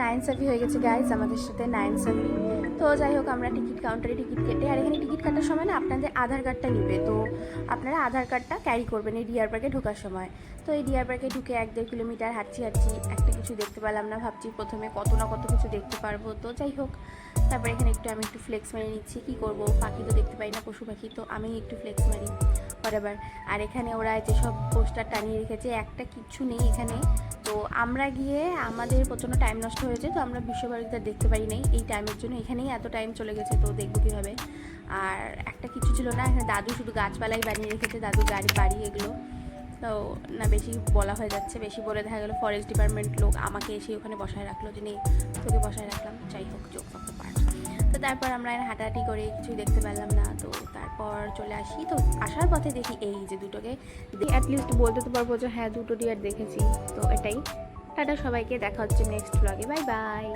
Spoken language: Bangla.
নাইনসাফি হয়ে গেছে গাইজ আমাদের সাথে, নাইনসাফি। তো যাই হোক, আমরা টিকিট কাউন্টারে টিকিট কেটে, আর এখানে টিকিট কাটার সময় না আপনাদের আধার কার্ডটা নিবে, তো আপনারা আধার কার্ডটা ক্যারি করবেন এই ডিয়ার পার্কে ঢোকার সময়। তো এই ডিয়ার পার্কে ঢুকে 1-1.5 কিলোমিটার হাঁটছি একটা কিছু দেখতে পেলাম না, ভাবছি প্রথমে কত না কত কিছু দেখতে পারবো। তো যাই হোক, তারপরে এখানে আমি একটু ফ্লেক্স মেরে নিচ্ছি, কী করবো, পাখি তো দেখতে পাই না, পশু পাখি, তো আমি একটু ফ্লেক্স মারি বরাবর। আর এখানে ওরা যেসব পোস্টার টানিয়ে রেখেছে, একটা কিচ্ছু নেই এখানে। তো আমরা গিয়ে আমাদের প্রচণ্ড টাইম নষ্ট হয়েছে, তো আমরা বিশ্বভারতীতে দেখতে পারি নাই এই টাইমের জন্য, এখানেই এত টাইম চলে গেছে, তো দেখবো কীভাবে। আর একটা কিছু ছিল না এখানে, দাদু শুধু গাছপালাই বানিয়ে রেখেছে, দাদু বাড়ি এগুলো। তো না, বেশি বলা হয়ে যাচ্ছে, বেশি বলে দেখা গেলো ফরেস্ট ডিপার্টমেন্ট লোক আমাকে এসে ওখানে বসায় রাখলো, যে নেই তোকে বসায় রাখলাম। যাই হোক, জোক অফ দ্য পার্ট। তো তারপর আমরা এখানে হাঁটাহাঁটি করে কিছুই দেখতে পেলাম না, তো তারপর চলে আসি। তো আসার পথে দেখি এই যে দুটোকে, অ্যাটলিস্ট বলতে তো পারবো যে হ্যাঁ দুটো ডিয়ার দেখেছি। তো এটাই, টাটা সবাইকে, দেখা হচ্ছে নেক্সট ব্লগে, বাই বাই।